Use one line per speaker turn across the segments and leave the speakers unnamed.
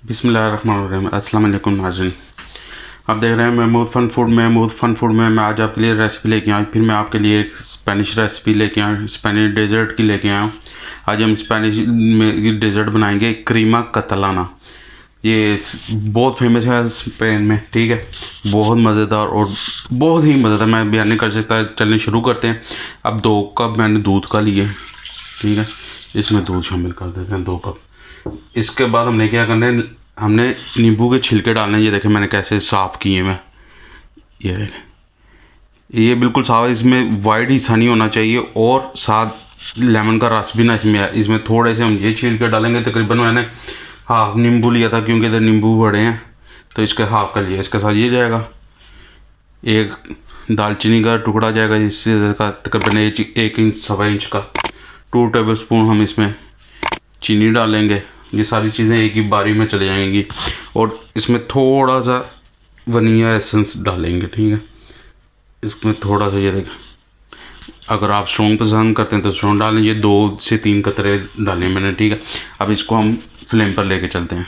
बिस्मिल्लाहिर्रहमानिर्रहीम। अस्सलाम वालेकुम नाज़रीन, आप देख रहे हैं महमूद फ़न फूड में मैं आज आपके लिए रेसिपी लेके आया। फिर मैं आपके लिए एक स्पेनिश रेसिपी लेके आया, स्पेनिश डेज़र्ट की लेके आया हूँ। आज हम स्पेनिश में डेज़र्ट बनाएंगे क्रीमा कतलाना। ये बहुत फेमस है स्पेन में, ठीक है। बहुत मज़ेदार और बहुत ही मज़ेदार, मैं बयान नहीं कर सकता। चलने शुरू करते हैं। अब 2 कप मैंने दूध का लिए, ठीक है। इसमें दूध शामिल कर देते हैं 2 कप। इसके बाद हमने क्या करना है, हमने नींबू के छिलके डालने हैं। ये देखें मैंने कैसे साफ़ किए मैं, ये देखें, ये बिल्कुल साफ। इसमें वाइट हिस्सा नहीं होना चाहिए और साथ लेमन का रस भी ना इसमें है। इसमें थोड़े से हम ये छिलके डालेंगे। तकरीबन मैंने हाफ नींबू लिया था क्योंकि इधर नींबू बड़े हैं, तो इसके हाफ का लिया। इसके साथ ये जाएगा एक दालचीनी का टुकड़ा जाएगा, जिससे का तकरीबन 1 इंच 1.25 इंच का। 2 टेबल स्पून हम इसमें चीनी डालेंगे। ये सारी चीज़ें एक ही बारी में चले जाएंगी। और इसमें थोड़ा सा वनीला एसेंस डालेंगे, ठीक है। इसमें थोड़ा सा, ये देखें, अगर आप स्ट्रॉन्ग पसंद करते हैं तो स्ट्रॉन्ग डालें। ये 2 से 3 कतरे डालें मैंने, ठीक है। अब इसको हम फ्लेम पर लेके चलते हैं।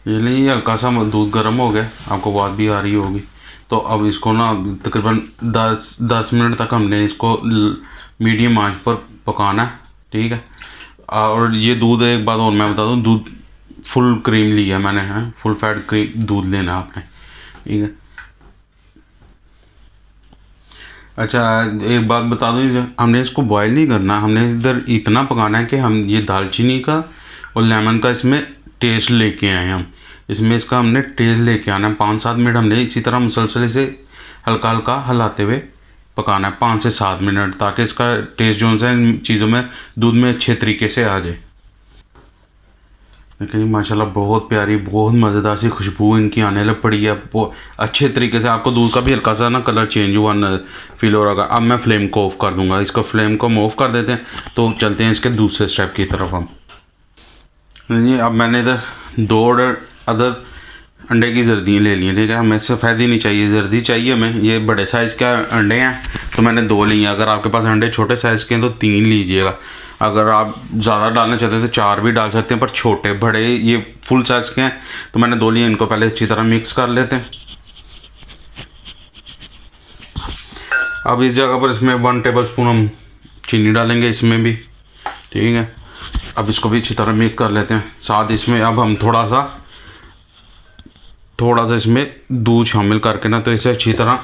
ये हल्का सा दूध गर्म हो गया, आपको बात भी आ रही होगी। तो अब इसको ना तकरीबन 10 मिनट तक हमने इसको मीडियम आंच पर पकाना है, ठीक है। और ये दूध, एक बात और मैं बता दूँ, दूध फुल क्रीम लिया मैंने, है फुल फैट क्रीम दूध लेना आपने, ठीक है। अच्छा, एक बात बता दूँ, हमने इसको बॉयल नहीं करना, हमने इधर इतना पकाना है कि हम ये दालचीनी का और लेमन का इसमें टेस्ट लेके आए। हम इसमें इसका हमने टेस्ट लेके आना है। 5-7 मिनट हमने इसी तरह मुसलसल से हल्का हल्का हिलाते हुए पकाना है, 5 से 7 मिनट, ताकि इसका टेस्ट जो है इन चीज़ों में, दूध में अच्छे तरीके से आ जाए। देखिए माशाल्लाह बहुत प्यारी, बहुत मज़ेदार सी खुशबू इनकी आने लग पड़ी है। अच्छे तरीके से आपको दूध का भी हल्का सा ना कलर चेंज हुआ फील हो रहा होगा। अब मैं फ्लेम को ऑफ़ कर दूंगा। इसको फ्लेम को हम ऑफ़ कर देते हैं। तो चलते हैं इसके दूसरे स्टेप की तरफ हम। जी, अब मैंने इधर 2 अदद अंडे की जर्दियाँ ले ली हैं, ठीक है। हमें सफ़ेदी नहीं चाहिए, जर्दी चाहिए हमें। ये बड़े साइज़ के अंडे हैं तो मैंने 2 लिए। अगर आपके पास अंडे छोटे साइज़ के हैं तो 3 लीजिएगा। अगर आप ज़्यादा डालना चाहते हैं तो 4 भी डाल सकते हैं, पर छोटे बड़े ये फुल साइज़ के हैं तो मैंने 2 लिए। इनको पहले अच्छी तरह मिक्स कर लेते हैं। अब इस जगह पर इसमें 1 टेबल स्पून हम चीनी डालेंगे इसमें भी, ठीक है। अब इसको भी अच्छी तरह मिक्स कर लेते हैं। साथ इसमें अब हम थोड़ा सा इसमें दूध शामिल करके ना, तो इसे अच्छी तरह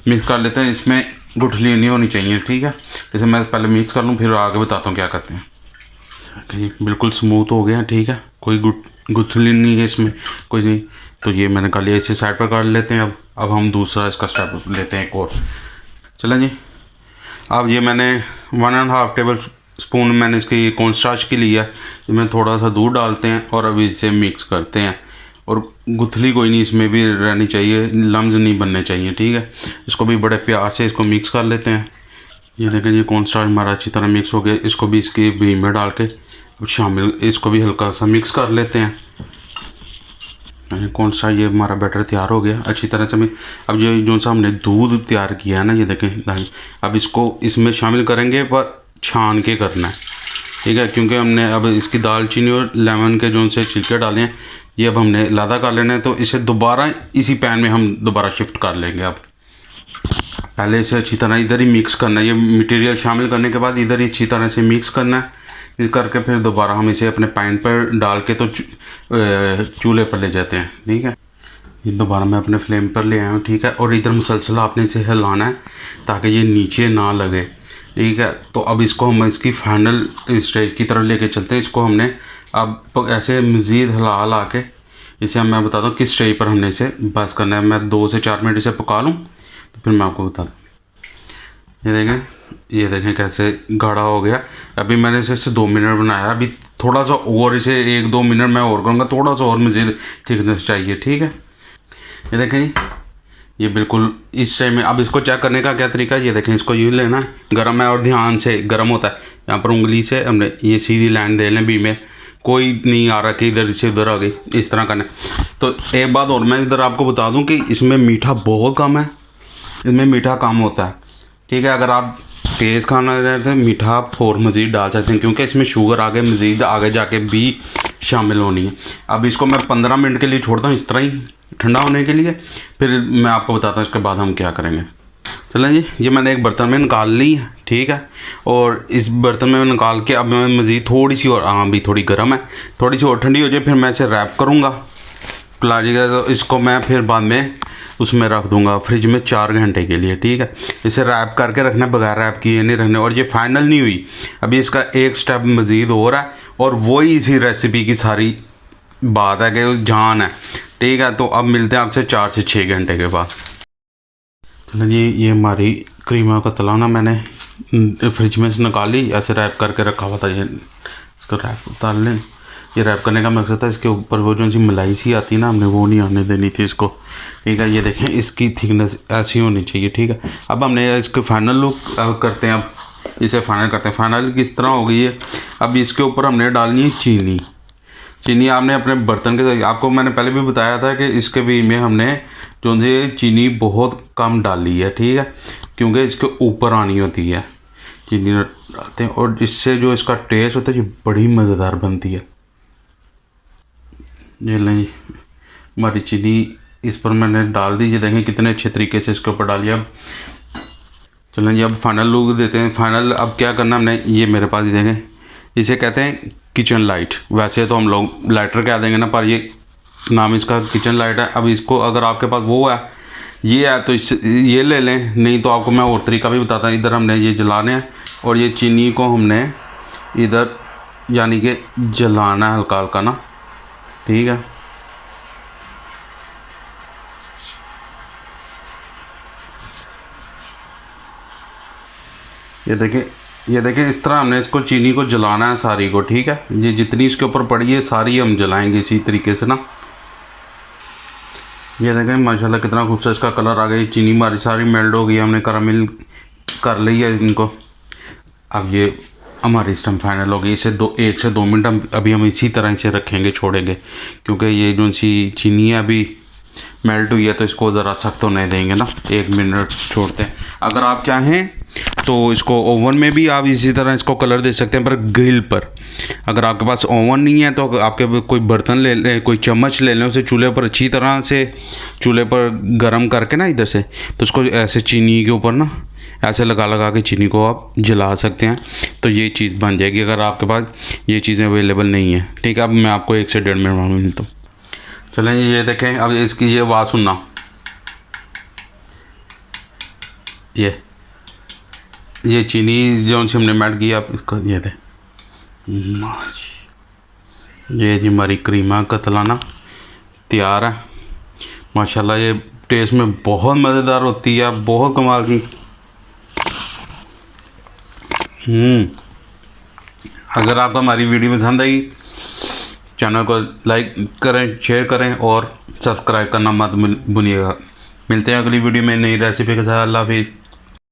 मिक्स कर लेते हैं। इसमें गुठली नहीं होनी चाहिए, ठीक है। इसे मैं पहले मिक्स कर लूँ, फिर आगे बताता हूँ क्या करते हैं। बिल्कुल स्मूथ हो गया, ठीक है। कोई गुठली नहीं है इसमें, कोई नहीं। तो ये मैंने कर लिया, इसे साइड पर कर लेते हैं। अब हम दूसरा इसका स्टेप लेते हैं एक और। चलें जी। अब ये मैंने 1.5 टेबल स्पून मैंने इसकी कॉर्नस्टार्च की लिया। इसमें थोड़ा सा दूध डालते हैं और अभी इसे मिक्स करते हैं। और गुथली कोई नहीं इसमें भी रहनी चाहिए, लम्स नहीं बनने चाहिए, ठीक है। इसको भी बड़े प्यार से इसको मिक्स कर लेते हैं। ये देखें, ये कॉर्नस्टार्च हमारा अच्छी तरह मिक्स हो गया। इसको भी इसकी भी में डाल के शामिल, इसको भी हल्का सा मिक्स कर लेते हैं। कॉर्नस्टार्च ये हमारा बैटर तैयार हो गया अच्छी तरह से। अब जो सा हमने दूध तैयार किया है ना, ये देखें, अब इसको इसमें शामिल करेंगे, पर छान के करना है, ठीक है। क्योंकि हमने अब इसकी दालचीनी और लेमन के जो से छिलके डाले हैं, ये अब हमने लादा कर लेना है। तो इसे दोबारा इसी पैन में हम दोबारा शिफ्ट कर लेंगे। अब पहले इसे अच्छी तरह इधर ही मिक्स करना है। ये मटेरियल शामिल करने के बाद इधर ही अच्छी तरह से मिक्स करना है। इस करके फिर दोबारा हम इसे अपने पैन पर डाल के तो चूल्हे पर ले जाते हैं, ठीक है। ये दोबारा मैं अपने फ्लेम पर ले आया हूँ, ठीक है। और इधर मुसलसल आपने इसे हिलाना है ताकि ये नीचे ना लगे, ठीक है। तो अब इसको हम इसकी फाइनल स्टेज की तरफ लेके चलते हैं। इसको हमने अब ऐसे मज़ीद हिला के इसे मैं बता दूँ किस स्टेज पर हमने इसे बस करना है। मैं 2 से 4 मिनट इसे पका लूँ तो फिर मैं आपको बता दूँ। ये देखें कैसे गाढ़ा हो गया। अभी मैंने इसे 2 मिनट बनाया। अभी थोड़ा सा और इसे 1-2 मिनट मैं और करूँगा, थोड़ा सा और मज़ीद थिकनेस चाहिए, ठीक है। ये देखें जी, ये बिल्कुल इस टाइम में। अब इसको चेक करने का क्या तरीका है, ये देखें, इसको यूँ लेना, गर्म है और ध्यान से गर्म होता है। यहाँ पर उंगली से हमने ये सीधी लाइन दे लें, बी में कोई नहीं आ रहा कि इधर से उधर आ गई, इस तरह करना। तो एक बात और मैं इधर आपको बता दूं कि इसमें मीठा बहुत कम है, इसमें मीठा कम होता है, ठीक है। अगर आप तेज़ खाना चाहते हैं मीठा आप और मज़ीद डाल सकते हैं, क्योंकि इसमें शुगर आगे मज़ीद आगे जाके भी शामिल होनी है। अब इसको मैं 15 मिनट के लिए छोड़ता हूँ इस तरह ही ठंडा होने के लिए, फिर मैं आपको बताता हूँ इसके बाद हम क्या करेंगे। चलें जी, ये मैंने एक बर्तन में निकाल ली है, ठीक है। और इस बर्तन में निकाल के अब मैं मज़ीद थोड़ी सी और, हाँ भी थोड़ी गर्म है, थोड़ी सी और ठंडी हो जाए फिर मैं इसे रैप करूँगा प्लास्टिक का। तो इसको मैं फिर बाद में उसमें रख दूंगा फ्रिज में 4 घंटे के लिए, ठीक है। इसे रैप करके रखना, बगैर रैप किए नहीं रखने। और ये फाइनल नहीं हुई, अभी इसका एक स्टेप मज़ीद हो रहा है और वही इसी रेसिपी की सारी बात है कि जान है, ठीक है। तो अब मिलते हैं आपसे 4 से 6 घंटे के बाद। चलो जी, ये हमारी क्रीमा का तलाना मैंने फ्रिज में से निकाली, ऐसे रैप करके रखा हुआ था। ये इसको रैप उतार लें। ये रैप करने का मकसद था इसके ऊपर वो जो सी मलाई सी आती है ना, हमने वो नहीं आने देनी थी इसको, ठीक है। ये देखें इसकी थिकनेस ऐसी होनी चाहिए, ठीक है। अब हमने इसके फाइनल लुक करते हैं, अब इसे फाइनल करते हैं। फाइनल किस तरह हो गई है, अब इसके ऊपर हमने डालनी है चीनी। चीनी आपने अपने बर्तन के, आपको मैंने पहले भी बताया था कि इसके भी में हमने जो से चीनी बहुत कम डाली है, ठीक है, क्योंकि इसके ऊपर आनी होती है चीनी डालते हैं, और इससे जो इसका टेस्ट होता है ये बड़ी मज़ेदार बनती है। ये लें हमारी चीनी इस पर मैंने डाल दी, ये देखें कितने अच्छे तरीके से इसके ऊपर डालिए। अब चलें जी, अब फाइनल लुक देते हैं। फाइनल अब क्या करना हमने, ये मेरे पास ही देखें, इसे कहते हैं किचन लाइट। वैसे तो हम लोग लाइटर कह देंगे ना, पर ये नाम इसका किचन लाइट है। अब इसको अगर आपके पास वो है, ये है, तो इस ये ले लें, नहीं तो आपको मैं और तरीका भी बताता हूँ। इधर हमने ये जलाने हैं और ये चीनी को हमने इधर यानी कि जलाना है हल्का हल्का ना, ठीक है। ये देखें इस तरह हमने इसको चीनी को जलाना है सारी को, ठीक है। ये जितनी इसके ऊपर पड़ी है सारी हम जलाएंगे इसी तरीके से ना। ये देखें माशाल्लाह कितना खूबसूरत इसका कलर आ गया। चीनी हमारी सारी मेल्ट हो गई, हमने कैरामल कर ली है इनको। अब ये हमारी सिस्टम फाइनल हो गई। इसे 1 से 2 मिनट अभी हम इसी तरह से रखेंगे, छोड़ेंगे, क्योंकि ये जो सी चीनी है अभी मेल्ट हुई है, तो इसको ज़रा सख्त होने देंगे ना, 1 मिनट छोड़ते हैं। अगर आप चाहें तो इसको ओवन में भी आप इसी तरह इसको कलर दे सकते हैं, पर ग्रिल पर। अगर आपके पास ओवन नहीं है तो आपके कोई बर्तन ले लें, कोई चम्मच ले लें, उसे चूल्हे पर अच्छी तरह से चूल्हे पर गर्म करके ना इधर से, तो उसको ऐसे चीनी के ऊपर ना ऐसे लगा लगा के चीनी को आप जला सकते हैं, तो ये चीज़ बन जाएगी। अगर आपके पास ये चीज़ें अवेलेबल नहीं है, ठीक है। अब मैं आपको 1 से 1.5 मिनट में मिलता हूँ। चलें ये देखें, अब इसकी ये आवाज़ सुनना, ये चीनी जो हमने मेल्ट किया, आप इसको ये दे, ये जी हमारी क्रीमा का तलाना तैयार है माशाल्लाह। ये टेस्ट में बहुत मज़ेदार होती है, बहुत कमाल की। अगर आपको हमारी वीडियो पसंद आई, चैनल को लाइक करें, शेयर करें और सब्सक्राइब करना मत भूलिएगा। मिलते हैं अगली वीडियो में नई रेसिपी के साथ। अल्लाह हाफिज़।